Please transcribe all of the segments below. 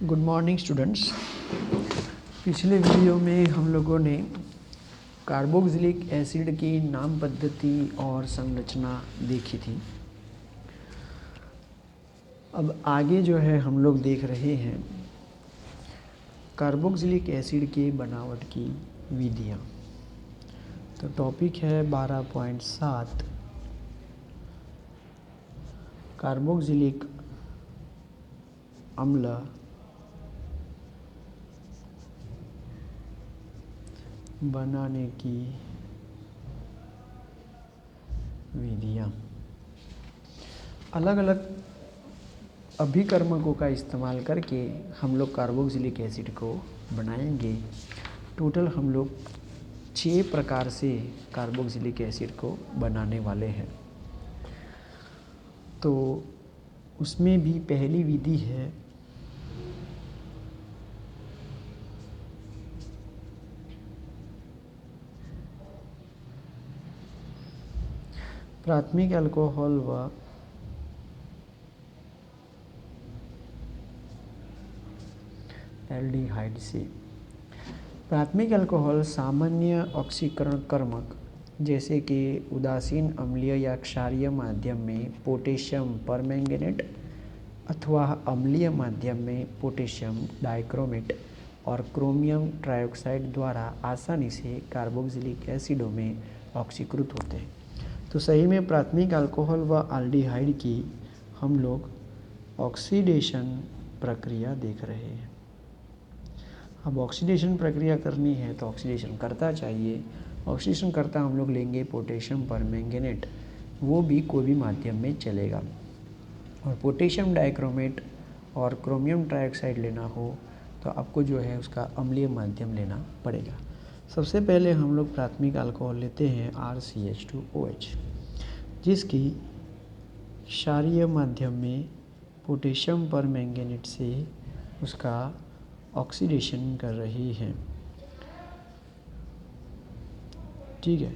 Good morning students. पिछले video में हम लोगों ने कार्बोक्सिलिक एसिड की नाम पद्धति और संरचना देखी थी। अब आगे जो है हम लोग देख रहे हैं कार्बोक्सिलिक एसिड के बनावट की विधियाँ। तो टॉपिक है 12.7 कार्बोक्सिलिक अम्ल बनाने की विधियाँ। अलग अलग अभिकर्मकों का इस्तेमाल करके हम लोग कार्बोक्सिलिक एसिड को बनाएंगे। टोटल हम लोग 6 प्रकार से कार्बोक्सिलिक एसिड को बनाने वाले हैं। तो उसमें भी पहली विधि है प्राथमिक अल्कोहल व एल्डिहाइड से। प्राथमिक अल्कोहल सामान्य ऑक्सीकरण कर्मक जैसे कि उदासीन अम्लीय या क्षारीय माध्यम में पोटेशियम परमैंगनेट अथवा अम्लीय माध्यम में पोटेशियम डाइक्रोमेट और क्रोमियम ट्राइऑक्साइड द्वारा आसानी से कार्बोक्सिलिक एसिडों में ऑक्सीकृत होते हैं। तो सही में प्राथमिक अल्कोहल व एल्डिहाइड की हम लोग ऑक्सीडेशन प्रक्रिया देख रहे हैं। अब ऑक्सीडेशन प्रक्रिया करनी है तो ऑक्सीडेशन करता चाहिए। ऑक्सीडेशन करता हम लोग लेंगे पोटेशियम परमैंगनेट, वो भी कोई भी माध्यम में चलेगा। और पोटेशियम डाइक्रोमेट और क्रोमियम ट्राइऑक्साइड लेना हो तो आपको जो है उसका अम्लीय माध्यम लेना पड़ेगा। सबसे पहले हम लोग प्राथमिक अल्कोहल लेते हैं RCH2OH, जिसकी क्षारीय माध्यम में पोटेशियम परमैंगनेट से उसका ऑक्सीडेशन कर रही है। ठीक है,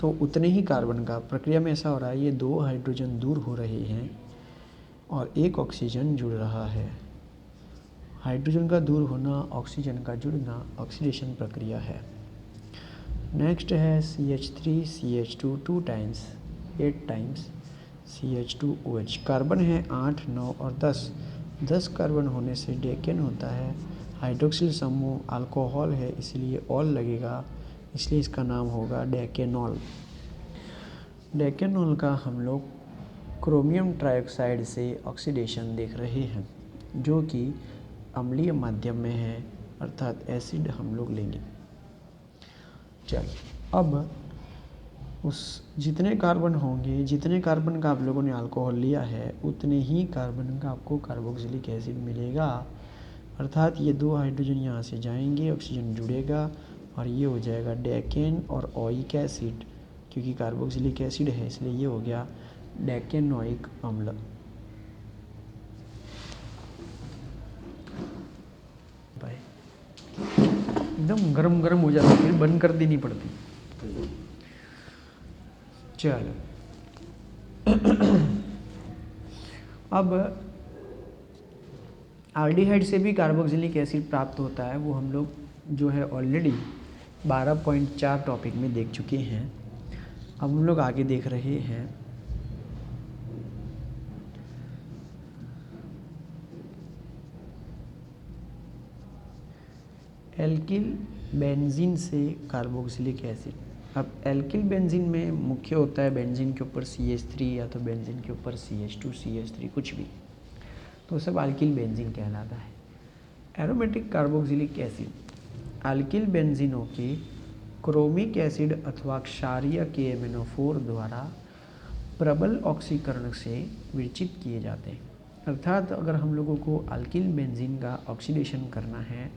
तो उतने ही कार्बन का प्रक्रिया में ऐसा हो रहा है, ये 2 हाइड्रोजन दूर हो रहे हैं और 1 ऑक्सीजन जुड़ रहा है। हाइड्रोजन का दूर होना, ऑक्सीजन का जुड़ना ऑक्सीडेशन प्रक्रिया है। नेक्स्ट है CH3CH2 2 times 8 times CH2OH। Carbon है 8, 9 और 10। 10 कार्बन होने से डेकेन होता है। हाइड्रोक्सिल समूह अल्कोहल है इसलिए ऑल लगेगा, इसलिए इसका नाम होगा डेकेनॉल। डेकेनॉल का हम लोग क्रोमियम ट्राइऑक्साइड से ऑक्सीडेशन देख रहे हैं, जो कि अम्लीय माध्यम में है, अर्थात एसिड हम लोग लेंगे। चलिए, अब उस जितने कार्बन होंगे, जितने कार्बन का आप लोगों ने अल्कोहल लिया है उतने ही कार्बन का आपको कार्बोक्सिलिक एसिड मिलेगा। अर्थात ये 2 हाइड्रोजन यहाँ से जाएंगे, ऑक्सीजन जुड़ेगा और ये हो जाएगा डेकेन और ओइक एसिड। क्योंकि कार्बोक्सिलिक एसिड है इसलिए ये हो गया डेकेनोइक अम्ल। एकदम गरम गरम हो जाती, फिर बंद कर देनी पड़ती। चलो अब एल्डिहाइड से भी कार्बोक्सिलिक एसिड प्राप्त होता है, वो हम लोग जो है ऑलरेडी 12.4 टॉपिक में देख चुके हैं। अब हम लोग आगे देख रहे हैं एल्किल बेंजीन से कार्बोक्सिलिक एसिड। अब एल्किल बेंजीन में मुख्य होता है बेंजीन के ऊपर CH3 या तो बेंजीन के ऊपर CH2 CH3 कुछ भी, तो सब एल्किल बेंजीन कहलाता है। एरोमेटिक कार्बोक्सिलिक एसिड एल्किल बेंजीनों के क्रोमिक एसिड अथवा क्षारीय KMnO4 द्वारा प्रबल ऑक्सीकरण से विरचित किए जाते हैं। अर्थात अगर हम लोगों को एल्किल बेंजीन का ऑक्सीडेशन करना है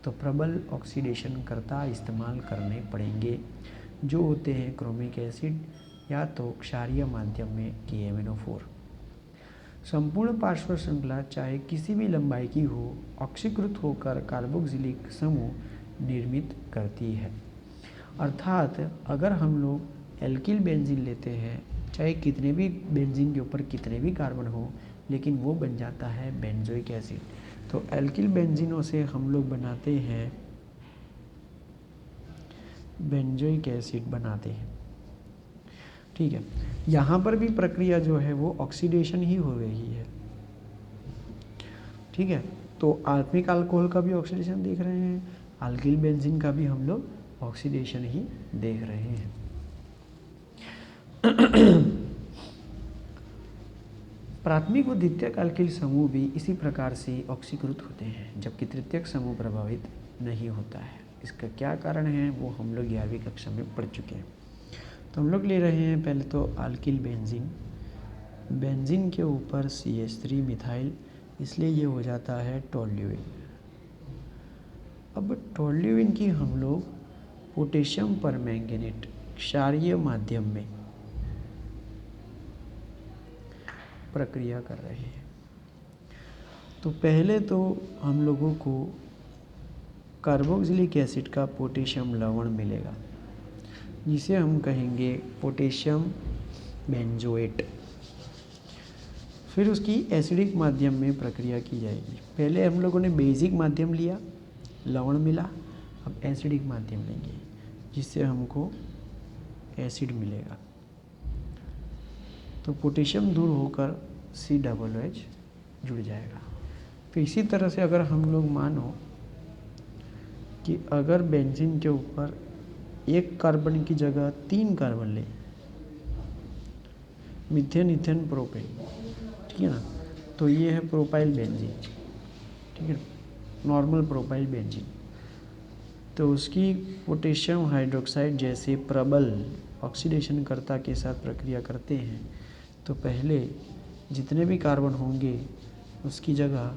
तो प्रबल ऑक्सीडेशन करता इस्तेमाल करने पड़ेंगे, जो होते हैं क्रोमिक एसिड या तो क्षारीय माध्यम में KMnO4। संपूर्ण पार्श्व श्रृंखला चाहे किसी भी लंबाई की हो, ऑक्सीकृत होकर कार्बोक्सिलिक समूह निर्मित करती है। अर्थात अगर हम लोग एल्किल बेंजीन लेते हैं चाहे कितने भी बेंजीन के ऊपर कितने भी कार्बन हो, लेकिन वो बन जाता है बेंजोइक एसिड। तो एल्किल बेंजीनों से हम लोग बनाते हैं बेंजोइक एसिड बनाते हैं। ठीक है, यहाँ पर भी प्रक्रिया जो है वो ऑक्सीडेशन ही हो रही है। ठीक है, तो आर्सेनिक अल्कोहल का भी ऑक्सीडेशन देख रहे हैं, अल्किल बेंजीन का भी हम लोग ऑक्सीडेशन ही देख रहे हैं। प्राथमिक व द्वितीयक अल्किल समूह भी इसी प्रकार से ऑक्सीकृत होते हैं, जबकि तृतीयक समूह प्रभावित नहीं होता है। इसका क्या कारण है वो हम लोग 11वीं कक्षा में पढ़ चुके हैं। तो हम लोग ले रहे हैं पहले तो अल्किल बेंजीन, बेंजीन के ऊपर CH3 मिथाइल, इसलिए ये हो जाता है टोल्यूइन। अब टोल्यूइन की हम लोग पोटेशियम परमैंगनेट क्षारीय माध्यम में प्रक्रिया कर रहे हैं। तो पहले तो हम लोगों को कार्बोक्सिलिक एसिड का पोटेशियम लवण मिलेगा, जिसे हम कहेंगे पोटेशियम बेंजोएट। फिर उसकी एसिडिक माध्यम में प्रक्रिया की जाएगी। पहले हम लोगों ने बेसिक माध्यम लिया, लवण मिला, अब एसिडिक माध्यम लेंगे, जिससे हमको एसिड मिलेगा। तो पोटेशियम दूर होकर COOH जुड़ जाएगा। तो इसी तरह से अगर हम लोग मानो कि अगर बेंजीन के ऊपर एक कार्बन की जगह 3 कार्बन ले, मीथेन, इथेन, प्रोपेन, ठीक है ना, तो ये है प्रोपाइल बेंजीन। ठीक है, नॉर्मल प्रोपाइल बेंजीन। तो उसकी पोटेशियम हाइड्रोक्साइड जैसे प्रबल ऑक्सीडेशन कर्ता के साथ प्रक्रिया करते हैं, तो पहले जितने भी कार्बन होंगे उसकी जगह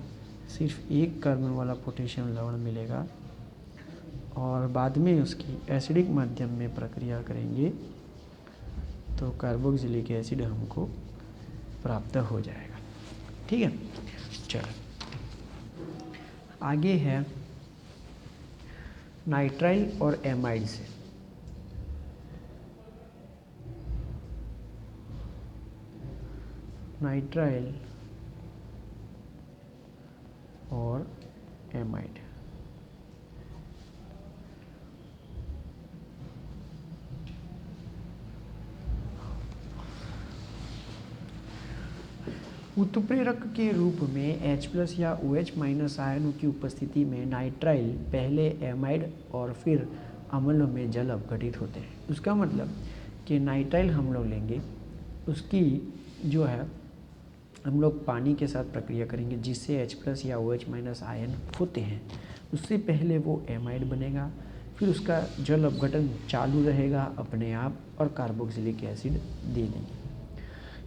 सिर्फ एक कार्बन वाला पोटेशियम लवण मिलेगा, और बाद में उसकी एसिडिक माध्यम में प्रक्रिया करेंगे तो कार्बोक्सिलिक एसिड हमको प्राप्त हो जाएगा। ठीक है, चलो आगे है नाइट्राइल और एमाइड से। नाइट्राइल और एमाइड। उत्प्रेरक के रूप में H+ या OH- आयनों की उपस्थिति में नाइट्राइल पहले एमाइड और फिर अम्ल में जल अपघटित होते हैं। उसका मतलब कि नाइट्राइल हम लोग लेंगे, उसकी जो है हम लोग पानी के साथ प्रक्रिया करेंगे, जिससे H+ या OH- आयन होते हैं। उससे पहले वो एमाइड बनेगा, फिर उसका जल अपघटन चालू रहेगा अपने आप और कार्बोक्सिलिक एसिड दे देंगे।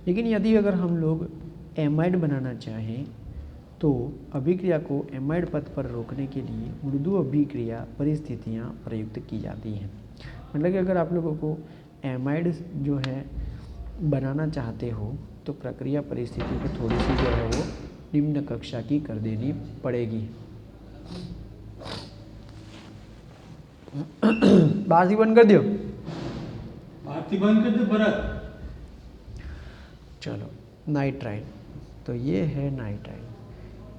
लेकिन यदि अगर हम लोग एमाइड बनाना चाहें तो अभिक्रिया को एमाइड पथ पर रोकने के लिए मृदु अभिक्रिया परिस्थितियां प्रयुक्त की जाती हैं। मतलब कि अगर आप लोगों को एमाइड जो है बनाना चाहते हो तो प्रक्रिया परिस्थिति को थोड़ी सी जो है वो निम्न कक्षा की कर देनी पड़ेगी। बाती बंद कर दियो, बाती बंद कर दो भरत। चलो नाइट्राइल, तो ये है नाइट्राइल।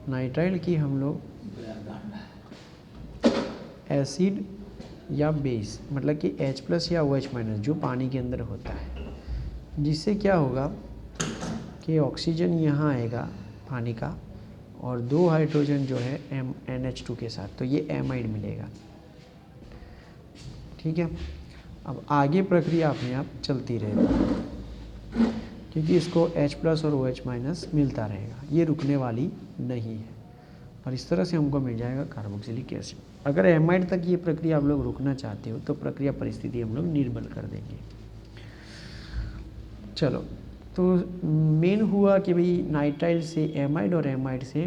नाइट्राइल की हम लोग एसिड या बेस, मतलब कि H+ या OH- जो पानी के अंदर होता है, जिससे क्या होगा कि ऑक्सीजन यहाँ आएगा पानी का और 2 हाइड्रोजन जो है NH2 के साथ, तो ये एमाइड मिलेगा। ठीक है, अब आगे प्रक्रिया अपने आप चलती रहेगी क्योंकि इसको H+ और OH- मिलता रहेगा, ये रुकने वाली नहीं है, और इस तरह से हमको मिल जाएगा कार्बोक्सिलिक एसिड। अगर एमाइड तक ये प्रक्रिया आप लोग रुकना चाहते हो तो प्रक्रिया परिस्थिति हम लोग निर्बल कर देंगे। चलो, तो मेन हुआ कि भाई नाइट्राइल से एमाइड और एमाइड से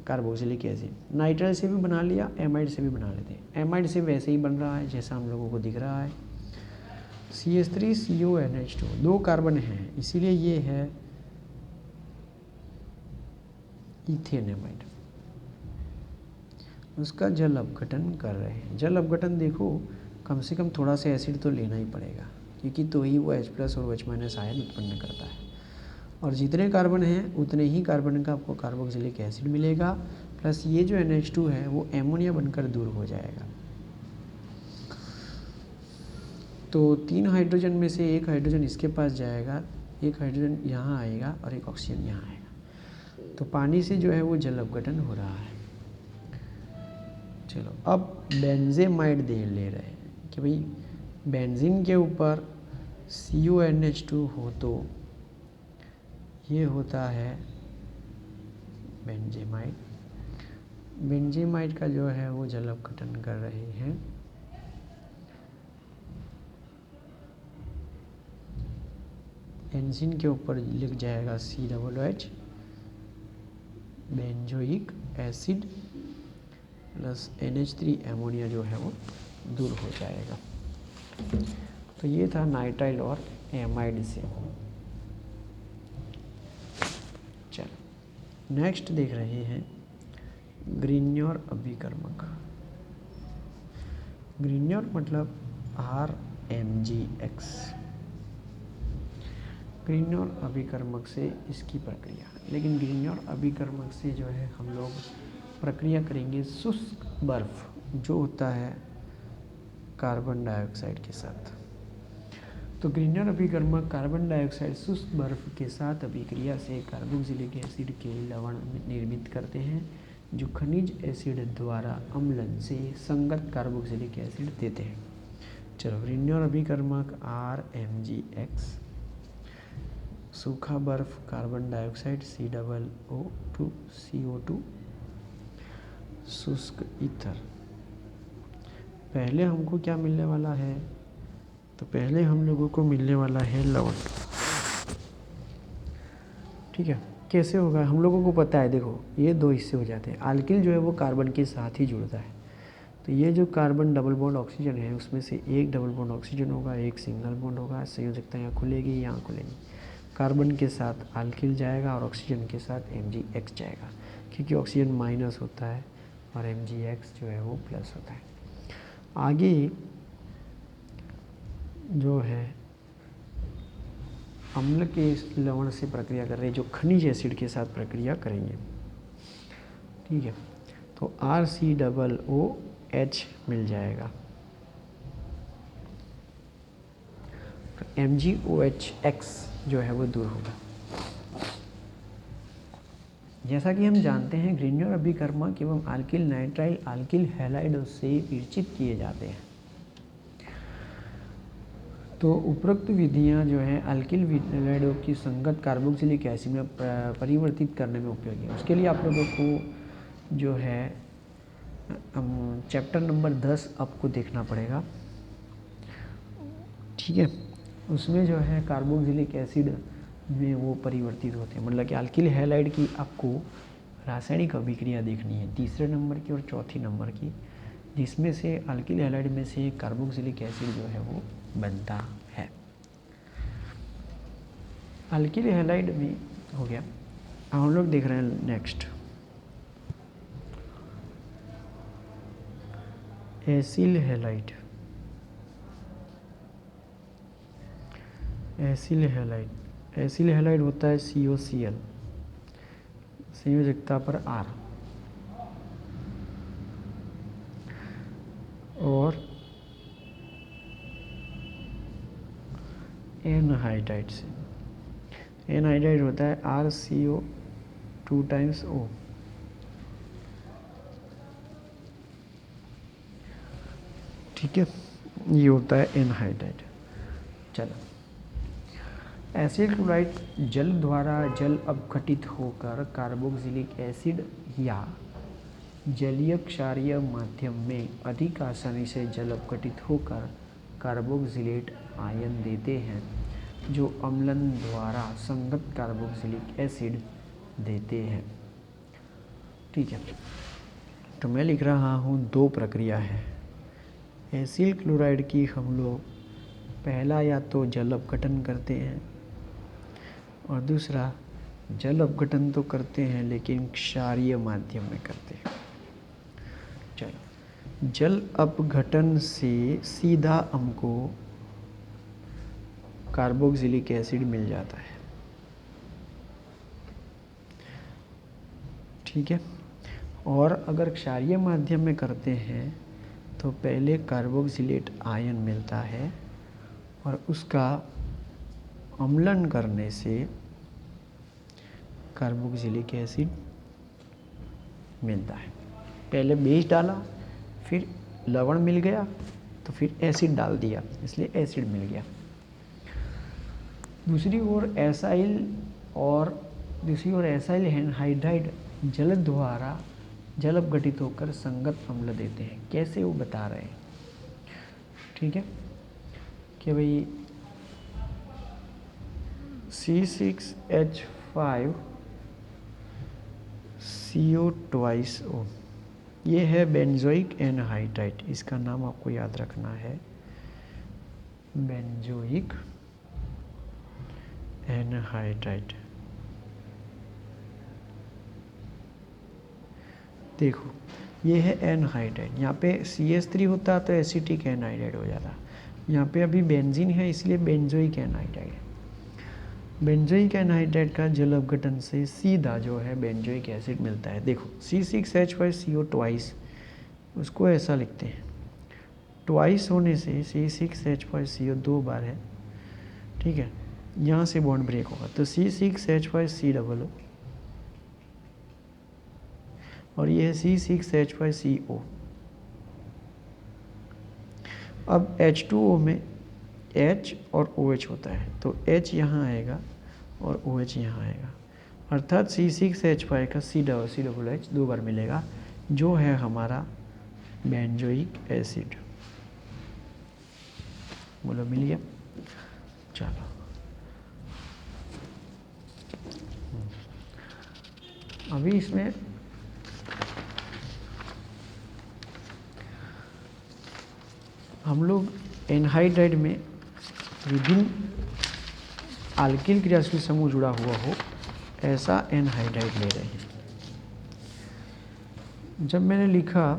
कार्बोक्सिलिक एसिड। नाइट्राइल से भी बना लिया, एमाइड से भी बना लेते हैं। एमाइड से वैसे ही बन रहा है जैसा हम लोगों को दिख रहा है, CH3CONH2, 2 कार्बन हैं, इसीलिए ये है इथेन एमाइड। उसका जल अपघटन कर रहे हैं। जल अपघटन देखो, कम से कम थोड़ा सा एसिड तो लेना ही पड़ेगा, क्योंकि तो ही वो H+ और OH- आयन उत्पन्न करता है। और जितने कार्बन हैं उतने ही कार्बन का आपको कार्बोक्सिलिक एसिड मिलेगा, प्लस ये जो NH2 है वो एमोनिया बनकर दूर हो जाएगा। तो 3 हाइड्रोजन में से एक हाइड्रोजन इसके पास जाएगा, एक हाइड्रोजन यहाँ आएगा और एक ऑक्सीजन यहाँ आएगा। तो पानी से जो है वो जल अपघटन हो रहा है। चलो अब बेंजेमाइड दे ले रहे हैं कि भाई बेंजीन के ऊपर CuNH2 हो तो ये होता है बेंजेमाइड। बेंजेमाइड का जो है वो जल अपघटन कर रहे हैं। बेंजीन के ऊपर लिख जाएगा COOH, benzoic acid plus NH3 ammonia जो है वो दूर हो जाएगा। तो ये था नाइट्राइल और एमाइड से। चलो नेक्स्ट देख रहे हैं ग्रीन्योर अभिकर्मक। ग्रीन्योर मतलब RMgX। ग्रीन्योर अभिकर्मक से इसकी प्रक्रिया, लेकिन ग्रीन्योर अभिकर्मक से जो है हम लोग प्रक्रिया करेंगे शुष्क बर्फ जो होता है कार्बन डाइऑक्साइड के साथ। तो ग्रीन्योर अभिकर्मक कार्बन डाइऑक्साइड शुष्क बर्फ के साथ अभिक्रिया से कार्बोक्सिलिक एसिड के लवण निर्मित करते हैं, जो खनिज एसिड द्वारा अम्लन से संगत कार्बोक्सिलिक एसिड देते हैं। चलो ग्रीन्योर अभिकर्मक RMgX, सूखा बर्फ कार्बन डाइऑक्साइड COO2 CO2, शुष्क ईथर। पहले हमको क्या मिलने वाला है, तो पहले हम लोगों को मिलने वाला है लवण। ठीक है, कैसे होगा हम लोगों को पता है। देखो ये दो हिस्से हो जाते हैं। अल्किल जो है वो कार्बन के साथ ही जुड़ता है, तो ये जो कार्बन डबल बॉन्ड ऑक्सीजन है उसमें से एक डबल बॉन्ड ऑक्सीजन होगा, एक सिंगल बॉन्ड होगा। संयोजकता यहाँ खुलेगी, यहाँ खुलेगी। कार्बन के साथ अल्किल जाएगा और ऑक्सीजन के साथ MgX जाएगा, क्योंकि ऑक्सीजन माइनस होता है और MgX जो है वो प्लस होता है। आगे जो है अम्ल के लवण से प्रक्रिया कर रहे हैं, जो खनिज एसिड के साथ प्रक्रिया करेंगे। ठीक है, तो RCOOH मिल जाएगा, तो MgOHX जो है वो दूर होगा। जैसा कि हम जानते हैं ग्रीन्योर अभिकर्मक एवं अल्किल नाइट्राइल अल्किल हैलाइड से विरचित किए जाते हैं। तो उपरोक्त विधियां जो हैं अल्किल हैलाइडों की संगत कार्बोक्सिलिक एसिड में परिवर्तित करने में उपयोगी है। उसके लिए आप लोगों को जो है चैप्टर नंबर 10 आपको देखना पड़ेगा। ठीक है, उसमें जो है कार्बोक्सिलिक एसिड में वो परिवर्तित होते हैं, मतलब कि अल्किल हैलाइड की आपको रासायनिक अभिक्रिया देखनी है, तीसरे नंबर की और चौथी नंबर की, जिसमें से अल्किल हैलाइड में से कार्बोक्सिलिक एसिड जो है वो बनता है। अल्किल हैलाइड भी हो गया। अब हम लोग देख रहे हैं next acyl halide. Acyl halide, acyl halide होता है COCl, संयोजकता पर R, और एनहाइड्राइड से। एनहाइड्राइड होता है RCO2 टाइम्स O। ठीक है, ये होता है एनहाइड्राइड। चलो, एसिड क्लोराइड जल द्वारा जल अपघटित होकर कार्बोक्सिलिक एसिड या जलीय क्षारीय माध्यम में अधिक आसानी से जल अपघटित होकर कार्बोक्सिलेट आयन देते हैं, जो अम्लन द्वारा संगत कार्बोक्सिलिक एसिड देते हैं। ठीक है, तो मैं लिख रहा हूँ दो प्रक्रिया है। एसिल क्लोराइड की हम लोग पहला या तो जल अपघटन करते हैं और दूसरा जल अपघटन तो करते हैं लेकिन क्षारीय माध्यम में करते हैं। चलो, जल अपघटन से सीधा हमको कार्बोक्सिलिक एसिड मिल जाता है। ठीक है। और अगर क्षारीय माध्यम में करते हैं तो पहले कार्बोक्सिलेट आयन मिलता है और उसका अम्लन करने से कार्बोक्सिलिक एसिड मिलता है। पहले बेस डाला, फिर लवण मिल गया, तो फिर एसिड डाल दिया, इसलिए एसिड मिल गया। दूसरी ओर एसाइल एनहाइड्राइड जल द्वारा जल अपघटित होकर संगत अम्ल देते हैं। कैसे वो बता रहे हैं। ठीक है कि भाई C6H5CO2O ये है बेंजोइक एनहाइड्राइड, इसका नाम आपको याद रखना है, बेंजोइक एनहाइड्राइड। देखो ये है एनहाइड्राइड, यहाँ पे CH3 होता तो एसिटिक एनहाइड्राइड हो जाता। यहाँ पे अभी बेंजीन है इसलिए बेंजोइक एनहाइड्राइड है। बेंजोइक एनहाइड्राइड का जल अपघटन से सीधा जो है बेंजोइक एसिड मिलता है। देखो C6H5CO ट्वाइस, उसको ऐसा लिखते हैं, ट्वाइस होने से C6H5CO 2 बार है। ठीक है, यहाँ से बॉन्ड ब्रेक होगा तो C6H5COO और ये है C6H5CO। अब H2O में H और OH होता है तो H यहाँ आएगा और OH यहाँ आएगा, अर्थात C6H5 का COOH 2 बार मिलेगा, जो है हमारा बेंजोइक एसिड। बोलो मिल गया। चलो अभी इसमें हम लोग एनहाइड्राइड में विभिन्न अल्किल क्रियाशील समूह जुड़ा हुआ हो ऐसा एनहाइड्राइड ले रहे हैं। जब मैंने लिखा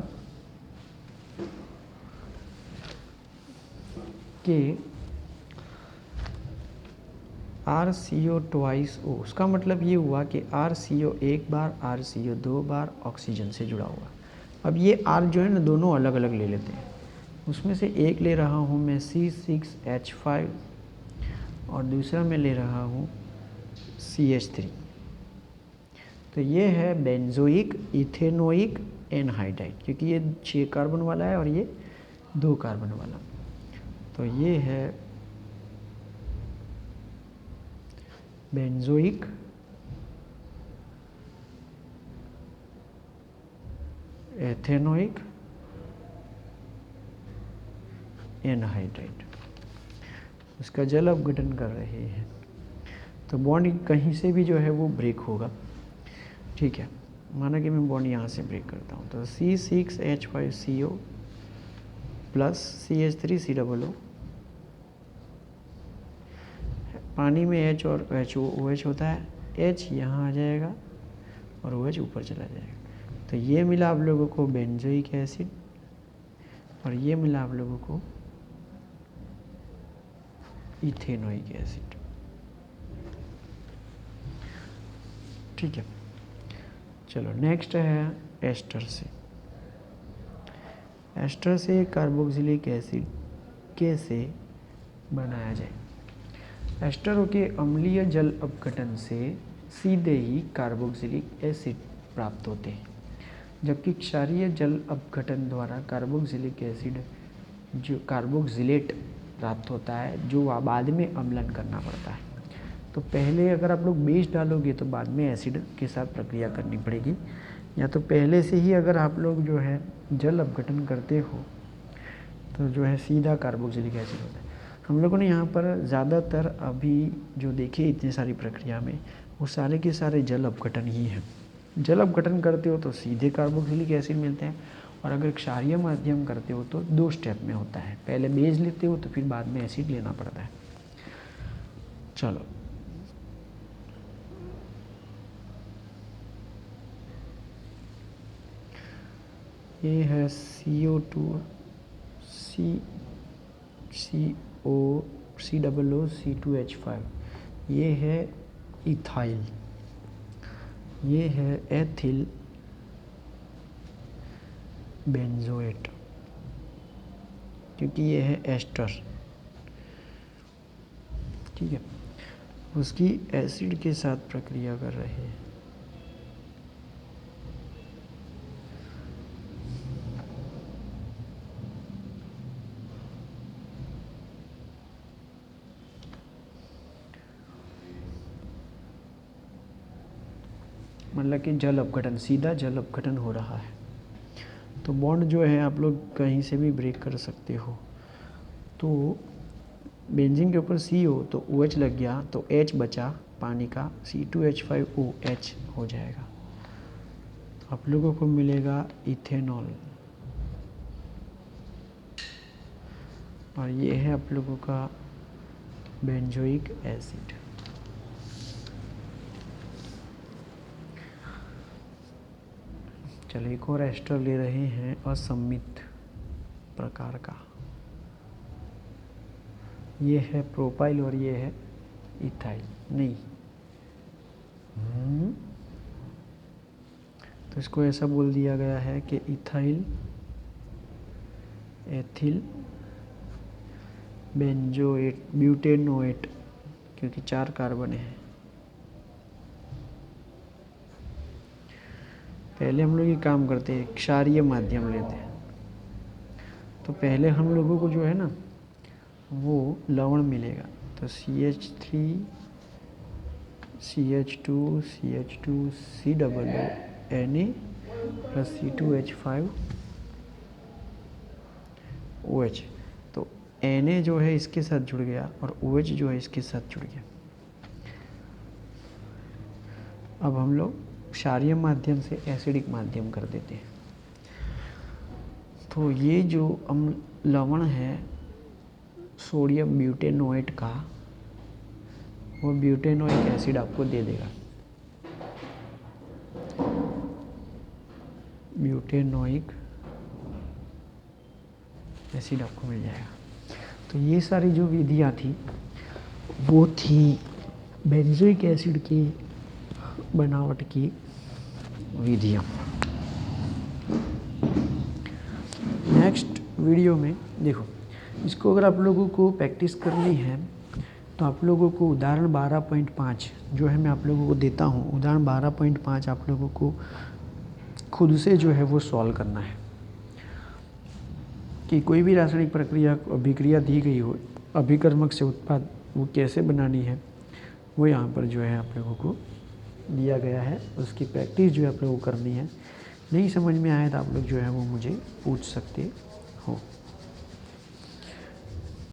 कि RCO ट्वाइस O, उसका मतलब ये हुआ कि RCO एक बार, RCO 2 बार ऑक्सीजन से जुड़ा हुआ। अब ये R जो है ना दोनों अलग अलग ले लेते हैं, उसमें से एक ले रहा हूँ मैं C6H5 और दूसरा मैं ले रहा हूँ CH3। तो ये है बेंजोइक इथेनोइक एनहाइड्राइड, क्योंकि ये 6 कार्बन वाला है और ये 2 कार्बन वाला। तो ये है बेंजोइक एथेनोइक एनहाइड्राइड, उसका जल अपघटन कर रहे हैं तो बॉन्ड कहीं से भी जो है वो ब्रेक होगा। ठीक है, माना कि मैं बॉन्ड यहाँ से ब्रेक करता हूँ तो C6H5CO प्लस CH3COO, पानी में H और OH होता है, H यहाँ आ जाएगा और OH ऊपर चला जाएगा। तो ये मिला आप लोगों को बेंजोइक एसिड और ये मिला आप लोगों को इथेनोइक एसिड। ठीक है, चलो नेक्स्ट है एस्टर से। एस्टर से कार्बोक्सिलिक एसिड कैसे बनाया जाए। एस्टरों के अम्लीय जल अपघटन से सीधे ही कार्बोक्सिलिक एसिड प्राप्त होते हैं, जबकि क्षारीय जल अपघटन द्वारा कार्बोक्सिलिक एसिड जो कार्बोक्सिलेट प्राप्त होता है, जो बाद में अम्लन करना पड़ता है। तो पहले अगर आप लोग बेस डालोगे तो बाद में एसिड के साथ प्रक्रिया करनी पड़ेगी, या तो पहले से ही अगर आप लोग जो है जल अपघटन करते हो तो जो है सीधा कार्बोक्सिलिक एसिड होता है। हम लोगों ने यहाँ पर ज़्यादातर अभी जो देखे इतनी सारी प्रक्रिया में वो सारे के सारे जल अपघटन ही हैं। जल अपघटन करते हो तो सीधे कार्बोक्सिलिक एसिड मिलते हैं, और अगर क्षारीय माध्यम करते हो तो 2 स्टेप में होता है, पहले बेस लेते हो तो फिर बाद में एसिड लेना पड़ता है। चलो ये है CO2 CO COO, C2H5, ये है इथाइल, ये है एथिल बेंजोएट, क्योंकि ये है एस्टर, ठीक है। उसकी एसिड के साथ प्रक्रिया कर रहे हैं। मतलब कि जल अपघटन, सीधा जल अपघटन हो रहा है। तो बॉन्ड जो है आप लोग कहीं से भी ब्रेक कर सकते हो। तो बेंजीन के ऊपर CO तो OH लग गया, तो H बचा पानी का, C2H5OH हो जाएगा। आप लोगों को मिलेगा इथेनॉल, और ये है आप लोगों का बेंजोइक एसिड। चलिए एक और एस्टर ले रहे हैं असम्मित प्रकार का, ये है प्रोपाइल और ये है इथाइल, नहीं तो इसको ऐसा बोल दिया गया है कि इथाइल एथिल बेंजोएट ब्यूटेनोएट, क्योंकि 4 कार्बन है। पहले हम लोग ये काम करते हैं, क्षारीय माध्यम लेते हैं। तो पहले हम लोगों को जो है ना वो लवण मिलेगा, तो CH3 CH2 CH2 COO Na plus C2H5OH। तो Na जो है इसके साथ जुड़ गया और OH जो है इसके साथ जुड़ गया। अब हम लोग क्षारीय माध्यम से एसिडिक माध्यम कर देते हैं। तो ये जो लवण है सोडियम ब्यूटेनोएट का, वो ब्यूटेनोइक एसिड आपको दे देगा, ब्यूटेनोइक एसिड आपको मिल जाएगा। तो ये सारी जो विधियाँ थी वो थी बेंजोइक एसिड की बनावट की विधियाँ। नेक्स्ट वीडियो में देखो, इसको अगर आप लोगों को प्रैक्टिस करनी है तो आप लोगों को उदाहरण 12.5 जो है मैं आप लोगों को देता हूँ, उदाहरण 12.5 आप लोगों को खुद से जो है वो सॉल्व करना है कि कोई भी रासायनिक प्रक्रिया अभिक्रिया दी गई हो, अभिकर्मक से उत्पाद वो कैसे बनानी है, वो यहाँ पर जो है आप लोगों को दिया गया है। उसकी प्रैक्टिस जो है आप लोगों को करनी है। नहीं समझ में आए तो आप लोग जो है वो मुझे पूछ सकते हो।